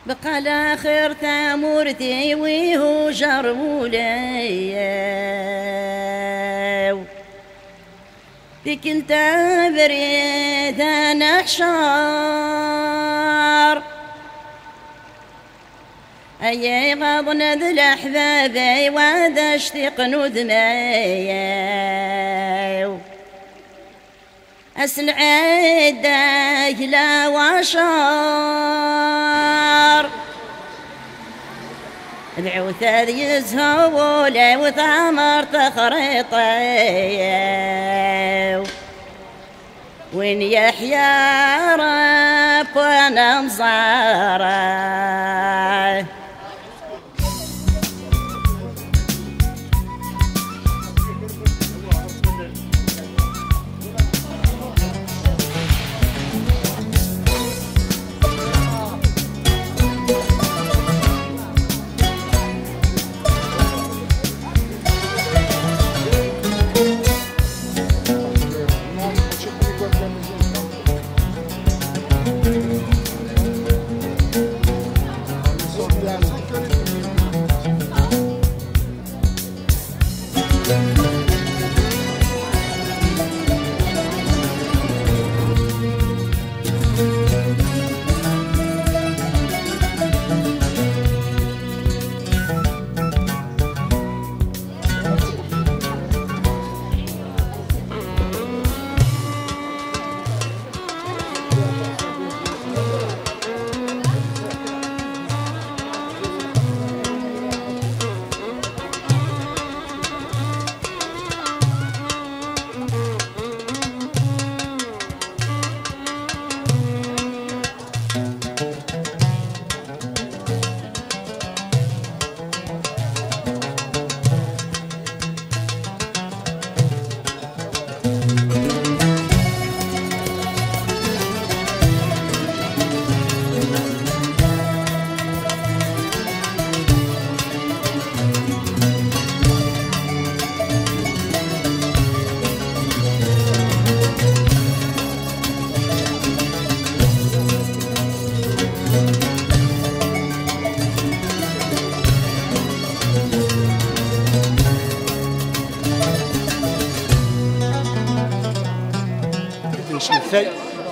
بقى الاخر تامورتي ويهو جرولي ذيك انت بريد انا حشار اي غضن ذي الاحبابي وهذا اشتيق ندمي اسلعد لا وشار العوثاذ يزهولي وثمر تخريطي وين يحيى رب وانا مزاره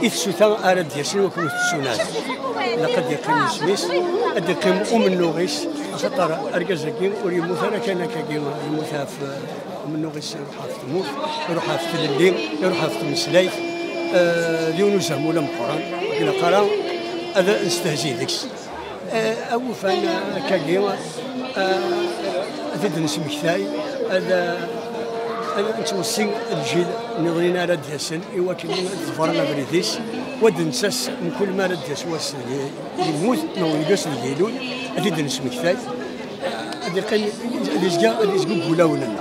إثسوتا أرد ياسين وكم السوناز لقد يقيم سميس قد يقيم النوغيس خطر أرجزكين وريموت أنا كان كاكين يموت في النوغيس يروح في تموت يروح في الليل يروح في مسلايف ديونوزا مولا مقران إلى قران هذا نستهزي ديكس أو فانا كاكين هذا نسمي كثاي هذا أنا نتوسي الجيل نظرين على دياسن إوا كنا تفرنا بريديس ودنساس من كل ما رد يسواس يموت نو يجلس الجيلون أديد نسمي كثاي أدي قل الإزجاج بولاونا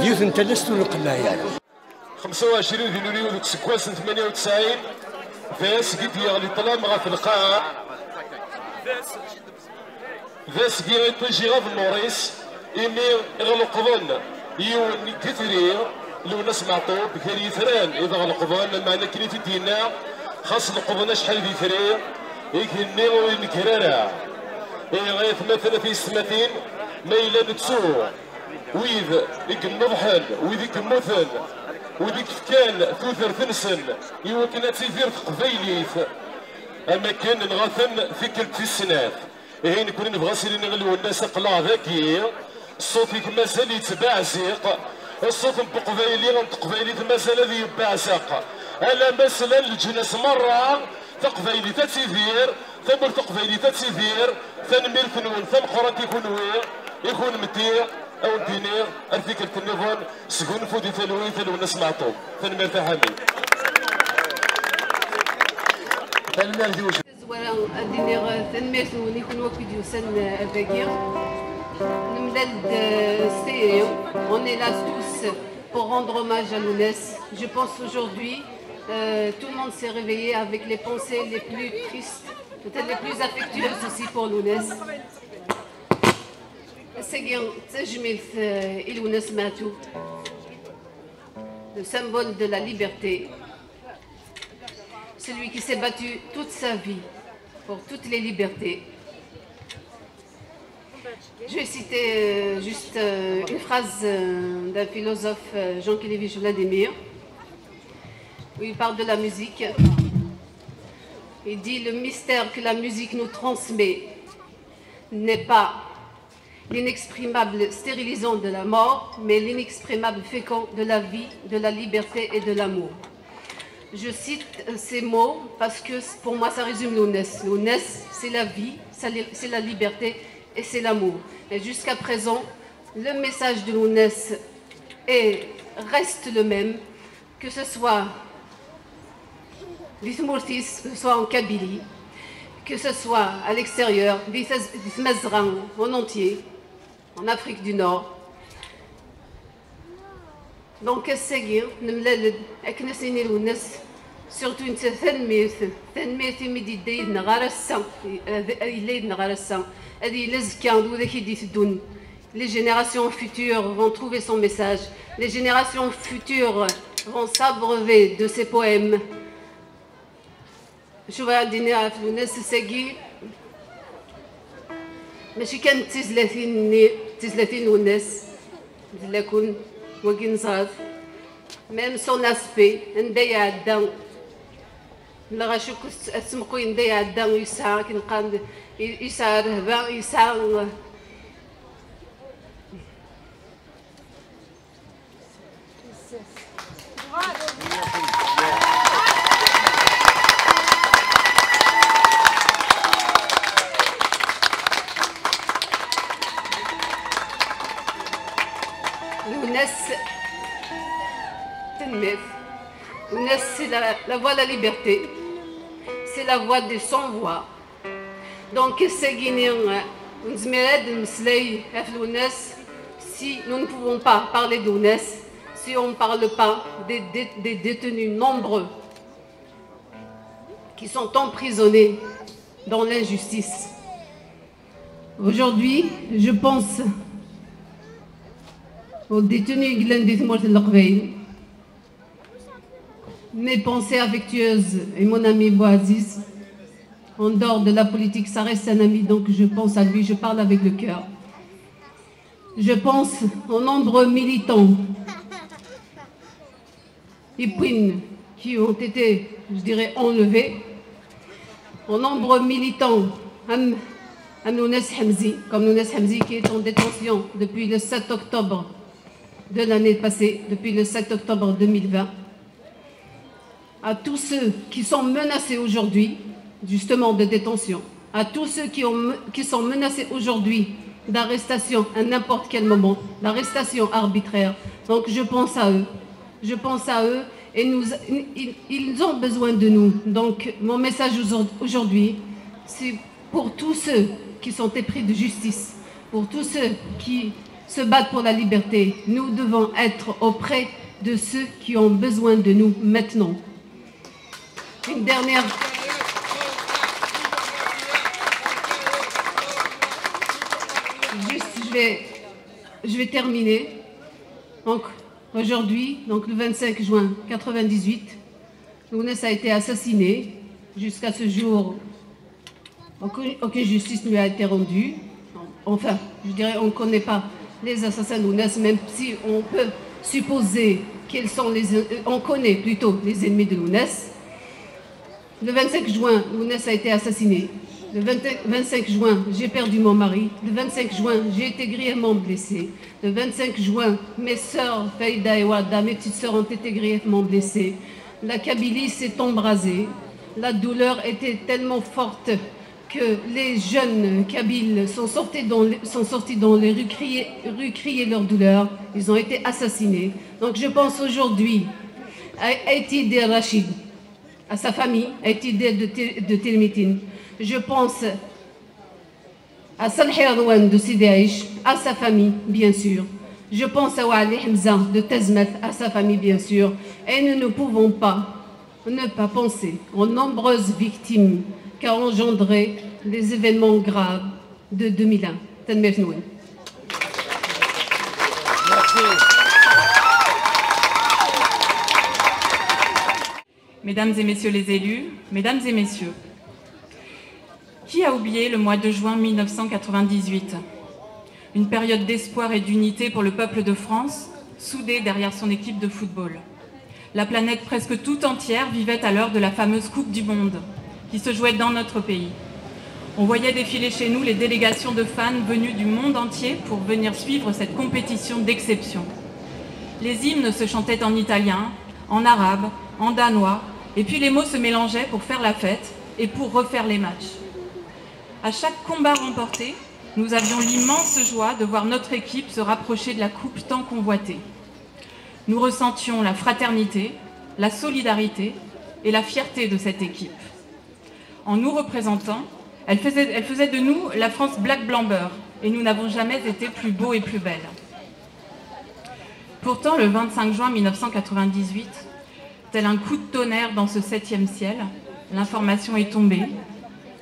ديوث أنت لست نقلها يعني 25 يونيو ذوك سكواس 98 فاس قد يغلي طلام غا في القاع فاس قد تجي غا في الموريس إني غلقضن يون كثير لو نسمع طوب كثير يثران إذا غلقضن معنا كلي في دينا خاص القضن شحال في ثري يكني وينكرارا غاية مثلا في السماتين ما إلا نتسوع ويذ يكنضحن ويذ يكمثل وذيك كان ثوثر ثنسن يمكن تسيفير في قبيليث اما كان نغاثن في كلت السنات هين كنا نبغى سيرين نغلو الناس قلاع ذكي الصوت مازال يتبعزق الصوت بقبيلي قبيلي مازال ذي يبعزق الا مثلا الجنس مره تقبيلي تسيفير ثمر تقبيلي تسيفير ثنمير ثنون ثم قرات يكون متيع او دينير ارتيكل النظام سكون فودي ثلو نسمعتو ثنمير تحمي ثنمير جوج زوارا دينير ثنمير ثنون يكون وقت يوسن باقير نمدد ستيريو on est là tous pour rendre hommage à Lounès. Je pense aujourd'hui tout le monde s'est réveillé avec les pensées les plus tristes, peut-être les plus affectueuses aussi pour Lounès. Le symbole de la liberté, celui qui s'est battu toute sa vie pour toutes les libertés, Je vais citer juste une phrase d'un philosophe, Jean Kelevich Vladimir, où il parle de la musique. Il dit: le mystère que la musique nous transmet n'est pas l'inexprimable stérilisant de la mort, mais l'inexprimable fécond de la vie, de la liberté et de l'amour. Je cite ces mots parce que pour moi ça résume l'UNES. L'UNES, c'est la vie, c'est la liberté et c'est l'amour. Et jusqu'à présent, le message de l'UNES reste le même, que ce soit d'Ithmourtis, que ce soit en Kabylie, que ce soit à l'extérieur, d'Ithmazran en entier, en Afrique du Nord. Donc, الساقي نملا أكنا سيني الوناس surtout une تنميت ميدي دايدنا غير السا يدنا غير السا هذه لازكا وذاك يدي تدون. Les générations futures vont trouver son message. Les générations futures vont s'abreuver de ses poèmes. شوف غادي نعرف الناس الساقي ماشي كانت تزلاتين والناس لكن وكين صاف ميم سون اسبي نداي عدا لا غاشوك اسمقو نداي عدا يسعى كنقام يسعى رهبه يسعى c'est la voix de la liberté, c'est la voix des sans-voix. Donc, si nous ne pouvons pas parler de l'UNES, si on ne parle pas des détenus nombreux qui sont emprisonnés dans l'injustice. Aujourd'hui, je pense aux détenus Glenn. Mes pensées affectueuses et mon ami Boaziz, en dehors de la politique, ça reste un ami, donc je pense à lui, je parle avec le cœur. Je pense aux nombreux militants qui ont été, je dirais, enlevés, aux nombreux militants, comme Nounes Hamzi, qui est en détention depuis le 7 octobre de l'année passée, depuis le 7 octobre 2020. À tous ceux qui sont menacés aujourd'hui, justement de détention, à tous ceux qui sont menacés aujourd'hui d'arrestation à n'importe quel moment, d'arrestation arbitraire. Donc je pense à eux et ils ont besoin de nous. Donc mon message aujourd'hui, c'est pour tous ceux qui sont épris de justice, pour tous ceux qui se battent pour la liberté. Nous devons être auprès de ceux qui ont besoin de nous maintenant. Une dernière... Juste, je vais terminer. Donc, aujourd'hui, donc le 25 juin 1998, Nounes a été assassiné. Jusqu'à ce jour, aucune justice ne lui a été rendue. Enfin, je dirais, on ne connaît pas les assassins de Nounes, même si on peut supposer quels sont on connaît plutôt les ennemis de Nounes. Le 25 juin, Nounes a été assassiné. Le 25 juin, j'ai perdu mon mari. Le 25 juin, j'ai été grièvement blessée. Le 25 juin, mes sœurs, Faïda et Wada, mes petites sœurs ont été grièvement blessées. La Kabylie s'est embrasée. La douleur était tellement forte que les jeunes Kabyles sont sortis dans les rues crier leur douleur. Ils ont été assassinés. Donc je pense aujourd'hui à Etid Rachid, à sa famille, à Etid de Telmitin. Je pense à Salhi Arwan de Sidi Aïch, à sa famille, bien sûr. Je pense à Wali Hamza de Tazmet, à sa famille, bien sûr. Et nous ne pouvons pas ne pas penser aux nombreuses victimes qu'a engendré les événements graves de 2001. Merci. Mesdames et messieurs les élus, mesdames et messieurs, qui a oublié le mois de juin 1998? Une période d'espoir et d'unité pour le peuple de France, soudé derrière son équipe de football. La planète presque tout entière vivait à l'heure de la fameuse Coupe du Monde, qui se jouait dans notre pays. On voyait défiler chez nous les délégations de fans venus du monde entier pour venir suivre cette compétition d'exception. Les hymnes se chantaient en italien, en arabe, en danois, et puis les mots se mélangeaient pour faire la fête et pour refaire les matchs. À chaque combat remporté, nous avions l'immense joie de voir notre équipe se rapprocher de la coupe tant convoitée. Nous ressentions la fraternité, la solidarité et la fierté de cette équipe. En nous représentant, elle faisait de nous la France Black Blamber, et nous n'avons jamais été plus beaux et plus belles. Pourtant, le 25 juin 1998, tel un coup de tonnerre dans ce 7e ciel, l'information est tombée,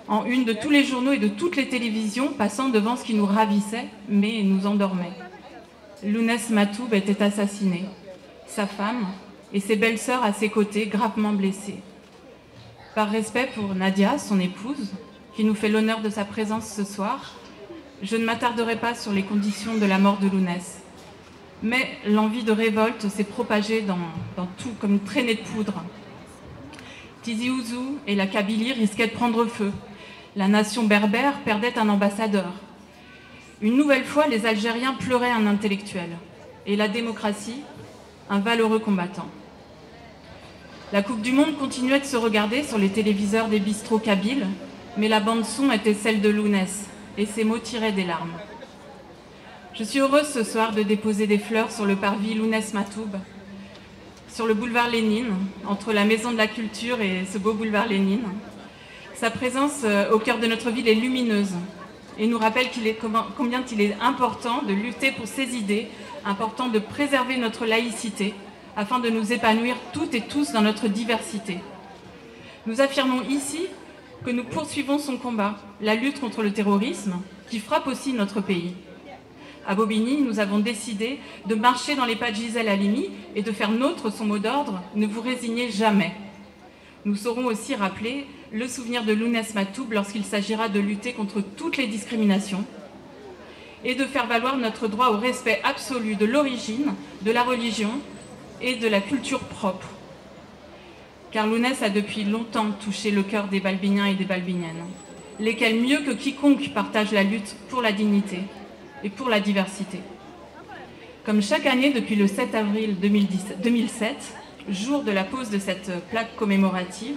en une de tous les journaux et de toutes les télévisions, passant devant ce qui nous ravissait, mais nous endormait. Lounès Matoub était assassiné, sa femme et ses belles-sœurs à ses côtés, gravement blessées. Par respect pour Nadia, son épouse, qui nous fait l'honneur de sa présence ce soir, je ne m'attarderai pas sur les conditions de la mort de Lounès. Mais l'envie de révolte s'est propagée dans tout comme une traînée de poudre. Tizi Ouzou et la Kabylie risquaient de prendre feu. La nation berbère perdait un ambassadeur. Une nouvelle fois, les Algériens pleuraient un intellectuel. Et la démocratie, un valeureux combattant. La Coupe du Monde continuait de se regarder sur les téléviseurs des bistrots kabyles, mais la bande-son était celle de Lounès, et ses mots tiraient des larmes. Je suis heureuse ce soir de déposer des fleurs sur le parvis Lounès Matoub, sur le boulevard Lénine, entre la Maison de la Culture et ce beau boulevard Lénine. Sa présence au cœur de notre ville est lumineuse et nous rappelle combien il est important de lutter pour ces idées, important de préserver notre laïcité, afin de nous épanouir toutes et tous dans notre diversité. Nous affirmons ici que nous poursuivons son combat, la lutte contre le terrorisme, qui frappe aussi notre pays. À Bobigny, nous avons décidé de marcher dans les pas de Gisèle Halimi et de faire nôtre son mot d'ordre « Ne vous résignez jamais ». Nous saurons aussi rappeler le souvenir de Lounès Matoub lorsqu'il s'agira de lutter contre toutes les discriminations et de faire valoir notre droit au respect absolu de l'origine, de la religion et de la culture propre. Car Lounès a depuis longtemps touché le cœur des Balbiniens et des Balbiniennes, lesquels mieux que quiconque partagent la lutte pour la dignité et pour la diversité. Comme chaque année depuis le 7 avril 2007, jour de la pose de cette plaque commémorative,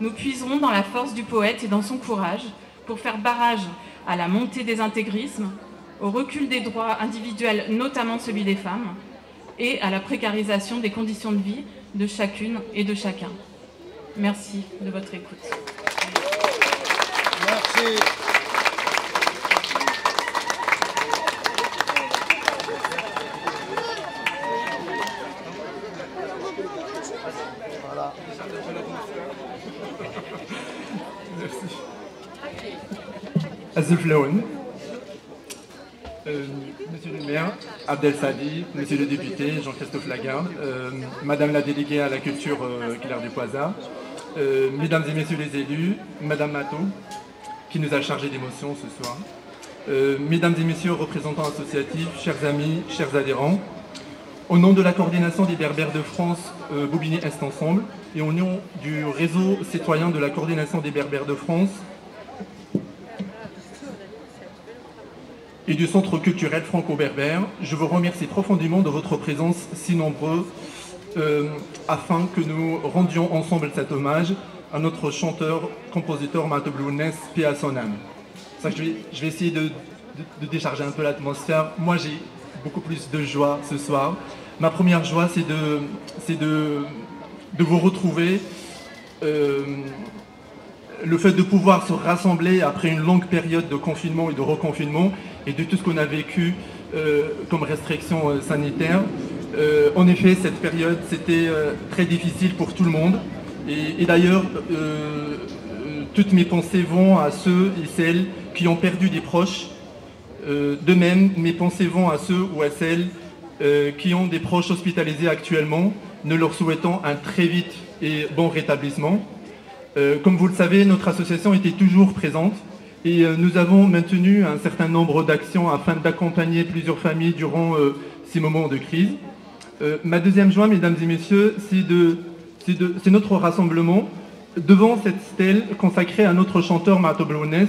nous puiserons dans la force du poète et dans son courage pour faire barrage à la montée des intégrismes, au recul des droits individuels, notamment celui des femmes, et à la précarisation des conditions de vie de chacune et de chacun. Merci de votre écoute. Merci. Voilà. Merci. Azul Flaoun. Monsieur le maire, Abdel Sadi, monsieur le député, Jean-Christophe Lagarde, madame la déléguée à la culture, Claire Dupoisat, mesdames et messieurs les élus, madame Mato, qui nous a chargé d'émotions ce soir, mesdames et messieurs représentants associatifs, chers amis, chers adhérents, au nom de la coordination des Berbères de France, Bobigny Est Ensemble, et au nom du réseau citoyen de la coordination des Berbères de France, et du Centre culturel franco-berbère, je vous remercie profondément de votre présence si nombreuse afin que nous rendions ensemble cet hommage à notre chanteur, compositeur Matoub Lounès, paix à son âme. Je vais essayer de décharger un peu l'atmosphère. Moi, j'ai beaucoup plus de joie ce soir. Ma première joie, c'est de vous retrouver. Le fait de pouvoir se rassembler après une longue période de confinement et de reconfinement et de tout ce qu'on a vécu comme restrictions sanitaires. En effet, cette période, c'était très difficile pour tout le monde. Et d'ailleurs, toutes mes pensées vont à ceux et celles qui ont perdu des proches. De même, mes pensées vont à ceux ou à celles qui ont des proches hospitalisés actuellement, ne leur souhaitant un très vite et bon rétablissement. Comme vous le savez, notre association était toujours présente Et nous avons maintenu un certain nombre d'actions afin d'accompagner plusieurs familles durant ces moments de crise. Ma deuxième joie, mesdames et messieurs, c'est notre rassemblement devant cette stèle consacrée à notre chanteur Maato Blounes.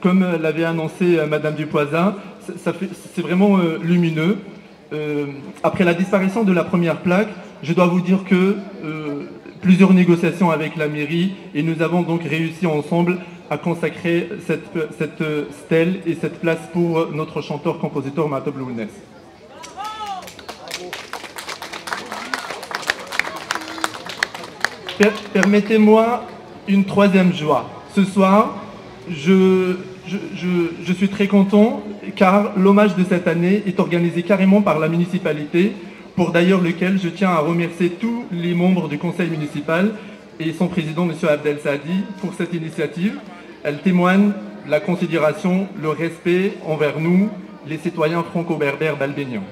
Comme l'avait annoncé Madame Dupoisa, c'est vraiment lumineux. Après la disparition de la première plaque, je dois vous dire que plusieurs négociations avec la mairie, et nous avons donc réussi ensemble à consacrer cette stèle et cette place pour notre chanteur-compositeur Maato Blounes. Permettez-moi une troisième joie. Ce soir, je suis très content car l'hommage de cette année est organisé carrément par la municipalité, pour d'ailleurs lequel je tiens à remercier tous les membres du conseil municipal et son président, M. Abdel Saadi, pour cette initiative. Elle témoigne la considération, le respect envers nous, les citoyens franco-berbères d'Albénian.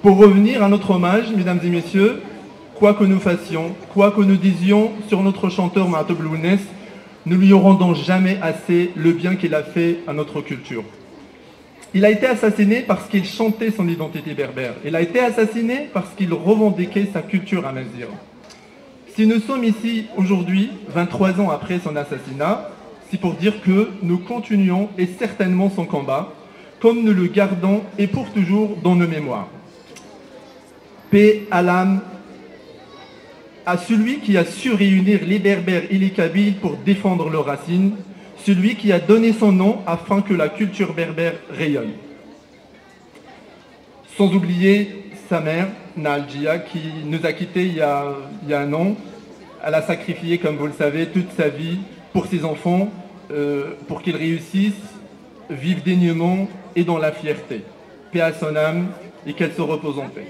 Pour revenir à notre hommage, mesdames et messieurs, quoi que nous fassions, quoi que nous disions sur notre chanteur Maato Blounes, nous lui rendons jamais assez le bien qu'il a fait à notre culture. Il a été assassiné parce qu'il chantait son identité berbère. Il a été assassiné parce qu'il revendiquait sa culture amazigh. Si nous sommes ici aujourd'hui, 23 ans après son assassinat, c'est pour dire que nous continuons et certainement son combat, comme nous le gardons et pour toujours dans nos mémoires. Paix à l'âme, à celui qui a su réunir les Berbères et les Kabyles pour défendre leurs racines, celui qui a donné son nom afin que la culture berbère rayonne. Sans oublier sa mère, Naldjia, qui nous a quittés il y a un an. Elle a sacrifié, comme vous le savez, toute sa vie pour ses enfants, pour qu'ils réussissent, vivent dignement et dans la fierté. Paix à son âme et qu'elle se repose en paix.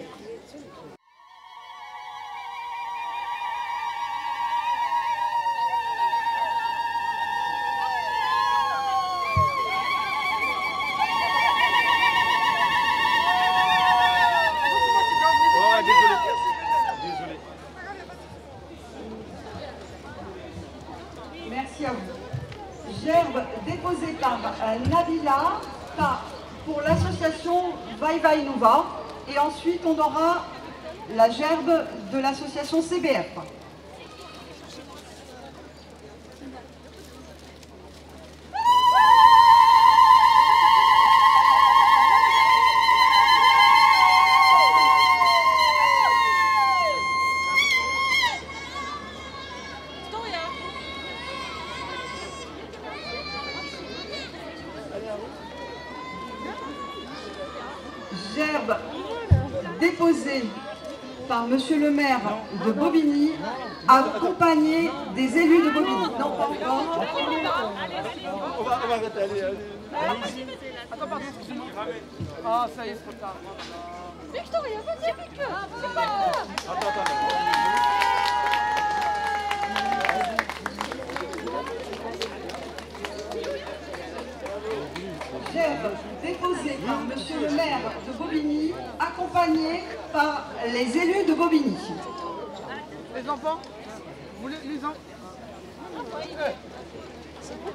Merci à vous. Gerbe déposée par Nabila pour l'association Vai Vai Nouva. Et ensuite, on aura la gerbe de l'association CBF. Gerbe déposée par Monsieur le maire de Bobigny, accompagné des élus de Bobigny. Non, pas encore. On va arrêter, allez. Attends, pardon, excusez-moi. Ah, ça y est, c'est trop tard. Victoria, vas-y avec eux. C'est pas grave. Attends. Gerbe déposée par Monsieur le maire de Bobigny, accompagné par les élus de Bobigny. Les enfants, vous les enfants. C'est pas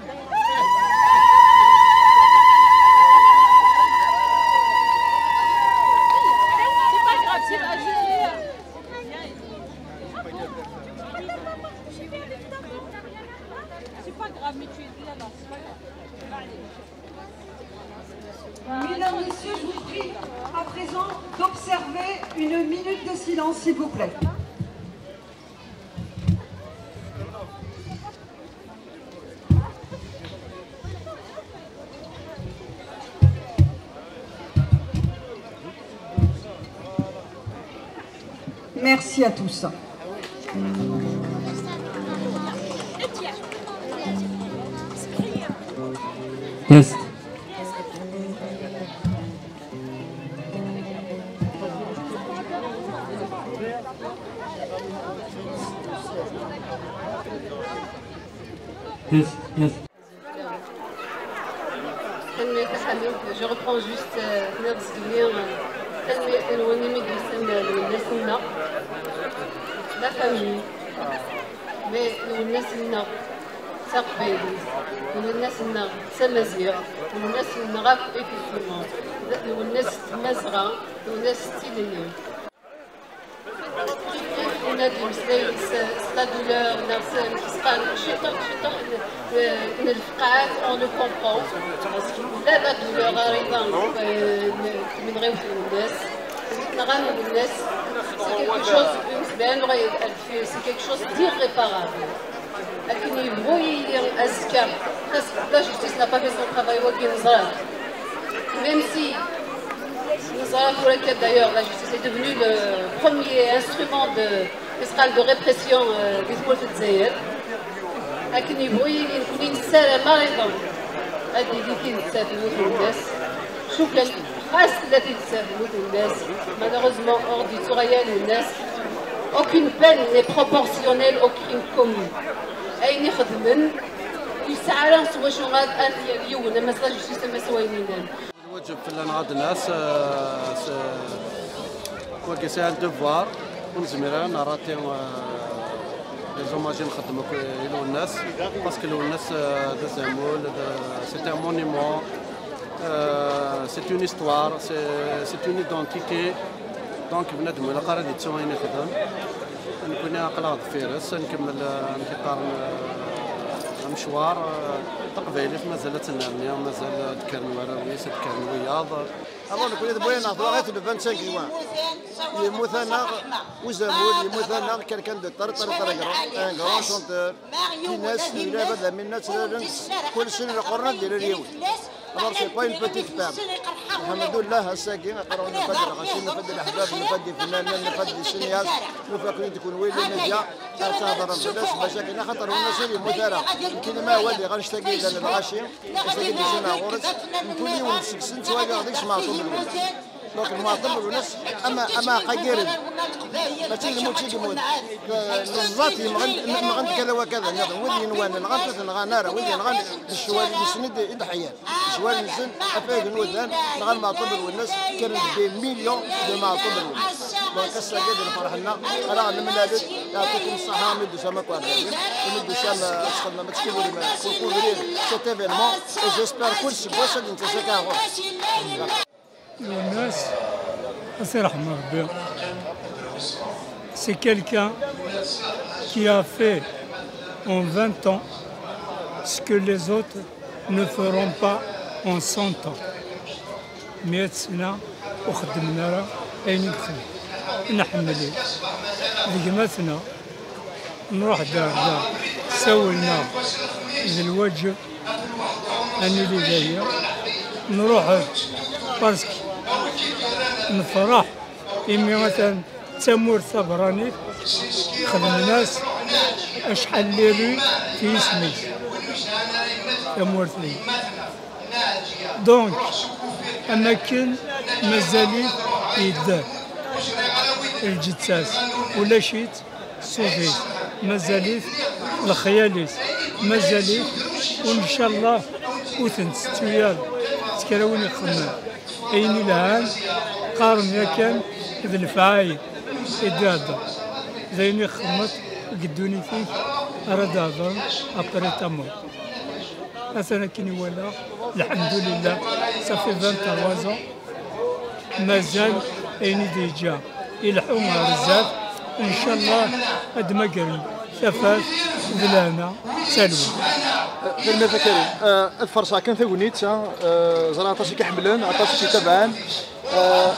grave, c'est pas juste. C'est pas grave, mais tu es là-bas, c'est pas grave. Mesdames, Messieurs, je vous prie à présent d'observer une minute de silence, s'il vous plaît. Merci à tous. Yes. Yes. Je reprends juste la famille, mais nous sommes تقبيلي والناس تمازيغ والناس نغاف إفيكيمون والناس تمازغة والناس تيليني on a dit c'est la douleur on le comprend la douleur arrivant من غير الناس نغنوا الناس c'est quelque chose d'irréparable. La justice n'a pas fait son travail, même si d'ailleurs la justice est devenue le premier instrument de répression des Zaïre. Malheureusement, hors du Touraïel, aucune peine n'est proportionnelle au crime commis. أين يخدمن يسعى سوا شو غاد اليوم ما صاش شي ما سوينين الواجب في نعاد الناس وكيسي ان دوفوار ونزميرا نراتي لي زوماج نخدمو لو الناس باسكو لو الناس دازامول سي ان مونيمون سي اون هيستوار سي اون ايدونتيتي دونك بنادم ولا قرا دي تسوين يخدم نكون قلاض فيرس نكمل نقارن مشوار تقبيلي مازالت الناميه ومازال تكرن وراويس تكرن وياض avant نكون بغينا ناخذ غير 25 يوان يموت انا وزامول يموت انا كان دو طر ان غران شونتور في ناس لا بد من الناس كل سنه قرنا ندير اليوم alors c'est pas une petite perte الحمد لله الساقي قرروا نفدي الغشيم نفدي الاحباب نفدي الفنانين نفدي السينياس نفكر تكون ويلي ميديا تهضر الناس مشاكل خاطر الناس اللي مثارة يمكن ما والي غنشتاقي للغاشي نشتاقي لسنة غورس كل يوم سكسن سواء غاديش معصوم الولد دونك المعطل والناس اما قايرين ماشي يموت شي يموت الزات مغند كذا وكذا ولي نوان نغنت نغنارا ولي نغن الشوال يسند يضحيان الشوال يسند افاق الودان نغن معطل والناس كانت بمليون دو معطل والناس دونك الساقي نفرح لنا راه المنادب يعطيكم الصحه مدو سما كوارين مدو سما تخدم ما تشكيلوا لي كوفرير سيت ايفينمون اي جيسبر كلشي واش اللي انت ساكا الناس assez رحمة ربي c'est quelqu'un qui a fait en 20 ans ce que les autres ne feront pas en 100 ans 100 سنة وخدمنا راه أين نخدم نحملي لقمتنا نروح دار سوينا الواجب أني اللي جاية نروح باسكو نفرح إمي مثلا تمور ثبراني خدم الناس أشحال ليلي في اسمي تمور لي دونك أماكن مازالي يدار الجتاس ولا شيت صوفيت مازالي الخياليت مازالي وإن شاء الله وثنت تويال تكراوني خدمة أيني العام قارن ياكان إذا الفعايل إدادة زيني خدمت قدوني فيك أراد هضر أبري تمر أثنا كني ولا الحمد لله صافي 23 ans مازال أيني ديجا يلحونا بزاف إن شاء الله هاد ما قرن ثفات ذلانا سلوى كلمة كريم الفرصة كان ثونيت زرا عطاسي كحملان عطاسي كتابعان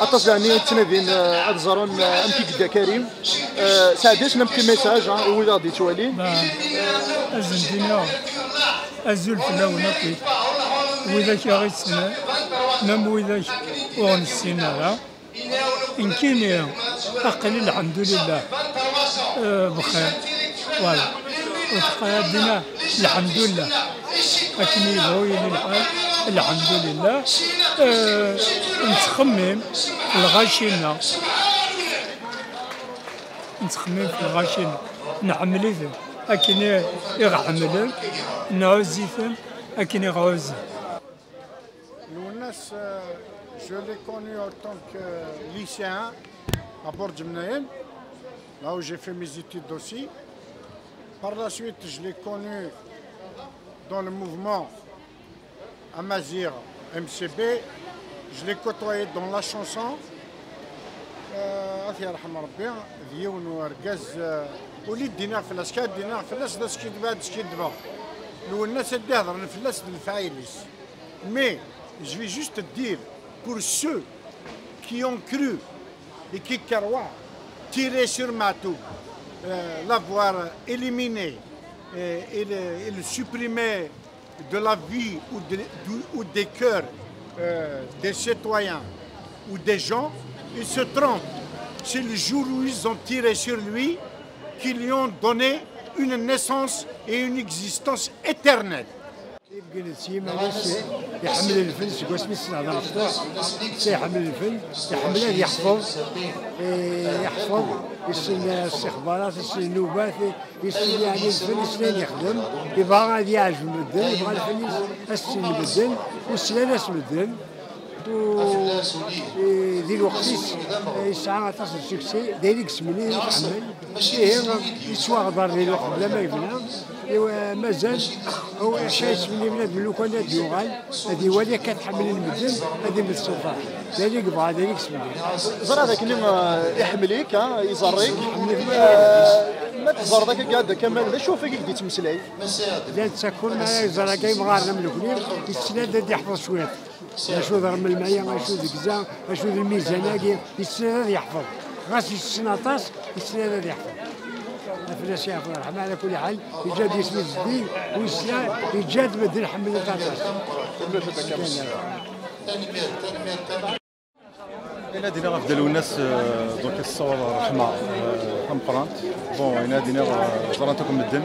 عطاس يعني تنادين أتزارون أمتي قدا كريم ساعداش نمتي ميساج وإذا دي توالي أزن دينا أزول في اللون كيف وإذا كاغي السنة نم وإذا وغن السنة إن كان أقل الحمد لله بخير فوالا وتقادنا الحمد لله أكني بغوي الحال الحمد لله نتخمم في الغاشينا نتخمم في الغاشينا نعمليهم أكني يغحملهم نعوزيهم أكني غوزي Lounas, je l'ai connu en tant que lycéen à Bourg-Djemnaïen, là où j'ai fait mes études aussi. Par la suite, je l'ai connu dans le mouvement Amazir MCB. Je l'ai côtoyé dans la chanson. الله يرحم ربي ديون ورقاز وليد دينا فلاس كاد دينا فلاس داس كي دبا داس كي دبا لو الناس اللي يهضر الفلاس الفايلس مي je vais juste dire pour ceux qui ont cru et qui croient tirer sur Matoub, l'avoir éliminé et le supprimer de la vie ou des cœurs des citoyens ou des gens, ils se trompent. C'est le jour où ils ont tiré sur lui qu'ils lui ont donné une naissance et une existence éternelle. يحمل الفن سكوا سمي السنة هذا مفتوح يحمل الفن يحمله يحفظ يسن الاستخبارات يسن النوبات يسن يعني الفن يسن يخدم يبغى غادي يعجب المدن يبغى الفن يسن المدن والسنة ناس مدن ودير وقتيس يسعى تصل السكسي دايريك سمني يتحمل يسوى غدار ديال الوقت بلا ما يبنى مازال هو شايس من بنادم لو كان هاد يوغال هادي وليه كتحمل المدن هادي من السلطان دايريك بغا دايريك سمني زرا هذاك اللي يحمليك يزريك ما تزر ذاك قاعد كمال شوف كي بديت تمسلاي لا تسكر معايا زرا كاي مغارنا من الكبير يستناد هادي يحفظ شويه شو ضرب المايه شو الكزا شو الميزانه يستناد يحفظ غاس السناطاس يستناد يحفظ الفلاس يعرف الله يرحمه على كل حال يجاد يسمي الدين ويسلم يجاد بدل يحمل الطاطاس هنا دينا غاف ديالو الناس دونك الصور رحمه مقرانت بون هنا دينا زرانتكم الدم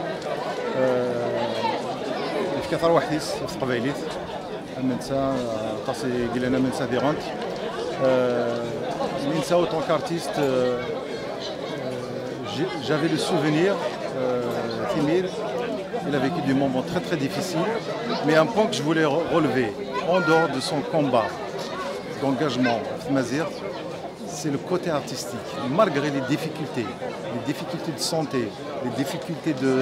في كثر وحديس في قبايليت منسا طاسي قال لنا منسا ديغونت منسا اوتون كارتيست j'avais le souvenir Timir, il a vécu des moments très très difficiles, mais un point que je voulais relever en dehors de son combat d'engagement Mazir, c'est le côté artistique. Malgré les difficultés de santé, les difficultés de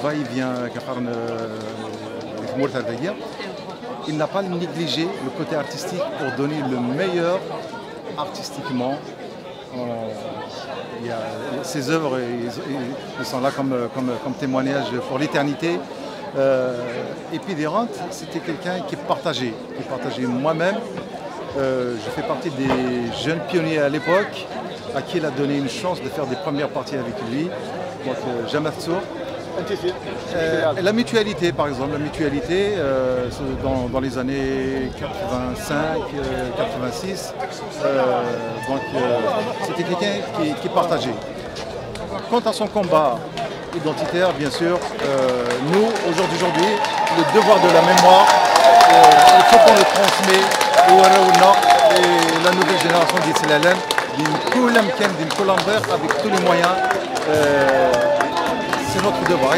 va-et-vient, il n'a pas négligé le côté artistique pour donner le meilleur artistiquement. Ses œuvres ils sont là comme témoignage pour l'éternité. Et puis Derant, c'était quelqu'un qui partageait moi-même. Je fais partie des jeunes pionniers à l'époque à qui il a donné une chance de faire des premières parties avec lui. Donc Jamal Tsour. La mutualité, par exemple, dans les années 85-86, c'était quelqu'un qui partageait. Quant à son combat identitaire, bien sûr, nous, aujourd'hui, le devoir de la mémoire, il faut qu'on le transmet et la nouvelle génération d'Islalen, avec tous les moyens. C'est notre devoir.